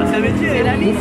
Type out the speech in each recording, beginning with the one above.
C'est un métier, c'est la liste.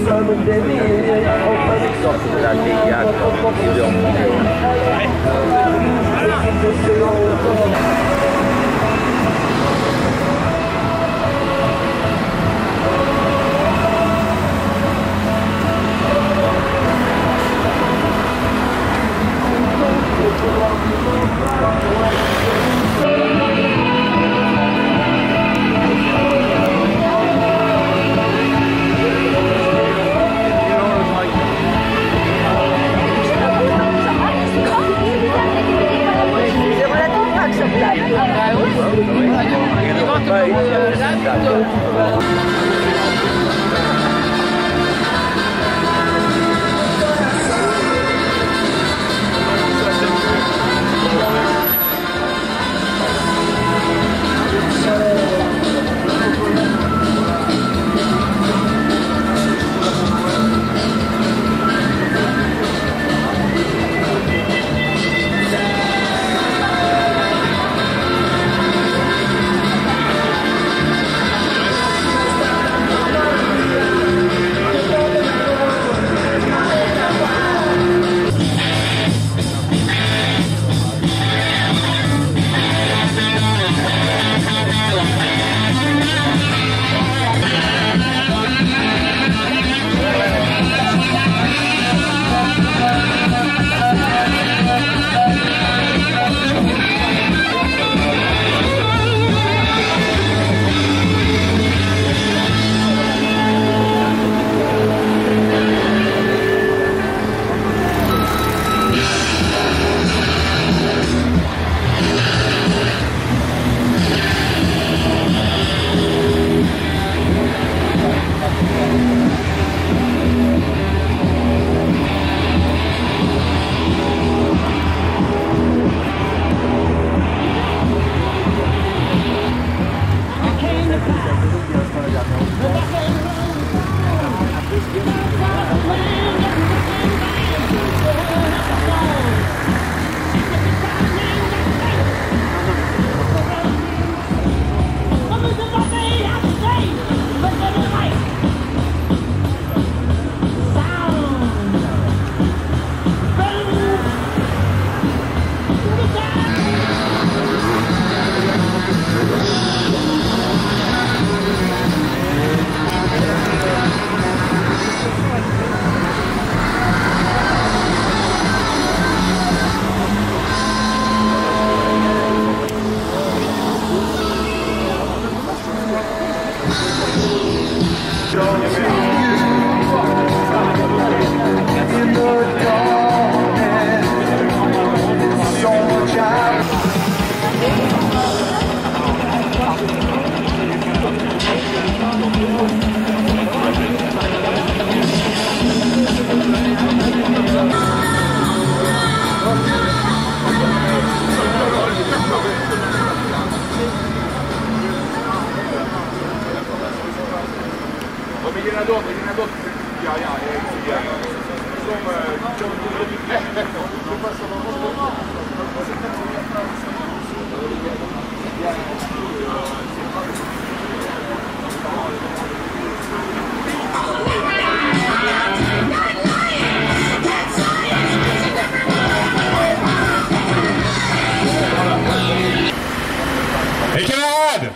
Les camarades,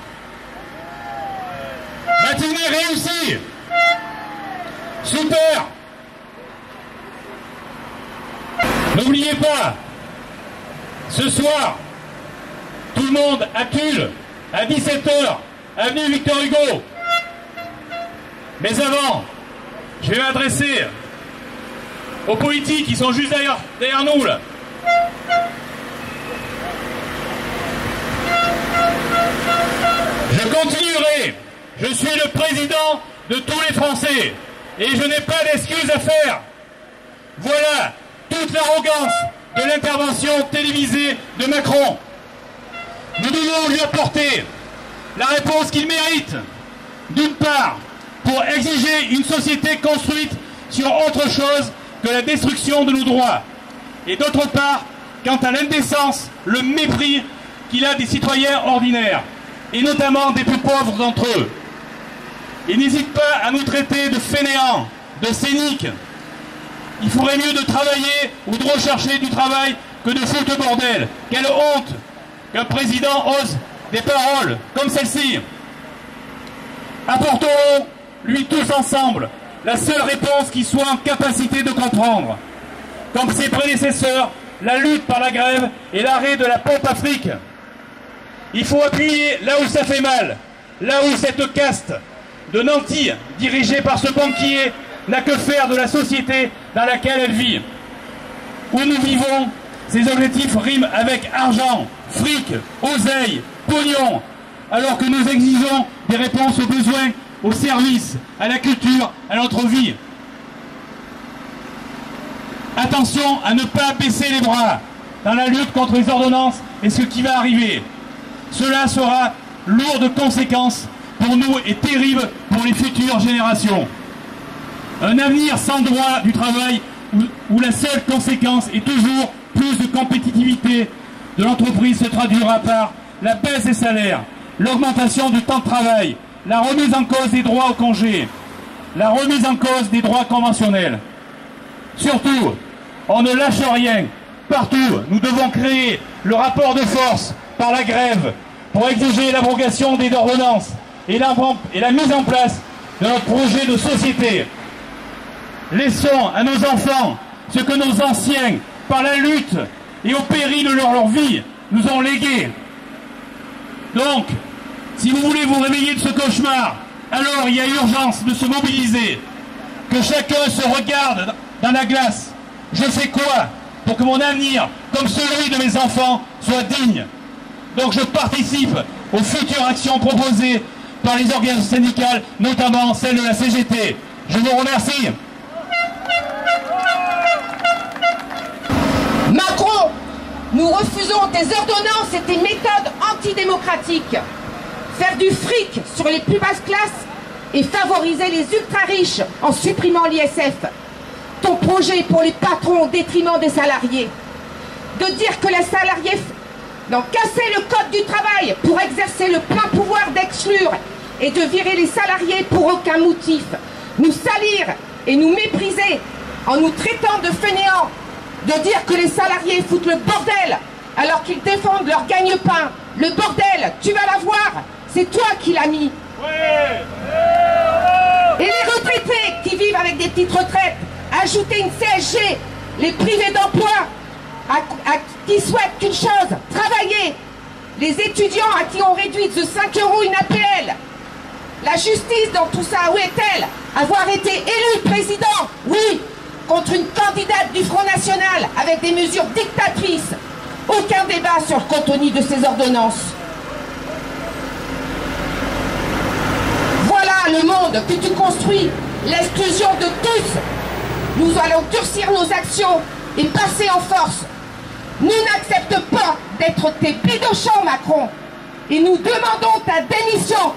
matinée réussie. Super. N'oubliez pas, ce soir, tout le monde accule à 17 h, avenue Victor Hugo. Mais avant, je vais m'adresser aux politiques qui sont juste derrière nous, là. Je continuerai. Je suis le président de tous les Français et je n'ai pas d'excuses à faire. Voilà toute l'arrogance de l'intervention télévisée de Macron. Nous devons lui apporter la réponse qu'il mérite. D'une part, pour exiger une société construite sur autre chose que la destruction de nos droits. Et d'autre part, quant à l'indécence, le mépris qu'il a des citoyens ordinaires. et notamment des plus pauvres d'entre eux. Ils n'hésitent pas à nous traiter de fainéants, de cyniques. Il ferait mieux de travailler ou de rechercher du travail que de foutre le bordel. Quelle honte qu'un président ose des paroles comme celle-ci. Apporterons, lui tous ensemble, la seule réponse qui soit en capacité de comprendre. Comme ses prédécesseurs, la lutte par la grève et l'arrêt de la pompe à fric. Il faut appuyer là où ça fait mal, là où cette caste de nantis dirigée par ce banquier n'a que faire de la société dans laquelle elle vit. Où nous vivons, ces objectifs riment avec argent, fric, oseille, pognon, alors que nous exigeons des réponses aux besoins, aux services, à la culture, à notre vie. Attention à ne pas baisser les bras dans la lutte contre les ordonnances et ce qui va arriver. Cela sera lourd de conséquences pour nous et terrible pour les futures générations. Un avenir sans droit du travail où la seule conséquence est toujours plus de compétitivité de l'entreprise se traduira par la baisse des salaires, l'augmentation du temps de travail, la remise en cause des droits au congé, la remise en cause des droits conventionnels. Surtout, on ne lâche rien. Partout, nous devons créer le rapport de force par la grève pour exiger l'abrogation des ordonnances et la mise en place de notre projet de société. Laissons à nos enfants ce que nos anciens, par la lutte et au péril de leur vie, nous ont légué. Donc, si vous voulez vous réveiller de ce cauchemar, alors il y a urgence de se mobiliser. Que chacun se regarde dans la glace. Je fais quoi pour que mon avenir, comme celui de mes enfants, soit digne? Donc je participe aux futures actions proposées par les organisations syndicales, notamment celle de la CGT. Je vous remercie. Macron, nous refusons tes ordonnances et tes méthodes antidémocratiques. Faire du fric sur les plus basses classes et favoriser les ultra-riches en supprimant l'ISF. Ton projet pour les patrons au détriment des salariés. De dire que les salariés... casser le code du travail pour exercer le plein pouvoir d'exclure et de virer les salariés pour aucun motif. Nous salir et nous mépriser en nous traitant de fainéants. De dire que les salariés foutent le bordel alors qu'ils défendent leur gagne-pain. Le bordel, tu vas l'avoir, c'est toi qui l'as mis. Et les retraités qui vivent avec des petites retraites, ajouter une CSG, les privés d'emploi, qui souhaitent qu'une chose, travailler. Les étudiants à qui on réduit de 5 € une APL. La justice dans tout ça, où est-elle? Avoir été élu président, oui, contre une candidate du Front National avec des mesures dictatrices. Aucun débat sur le contenu de ces ordonnances. Voilà le monde que tu construis, l'exclusion de tous. Nous allons durcir nos actions et passer en force. Nous n'acceptons pas d'être tes bidochons, Macron. Et nous demandons ta démission.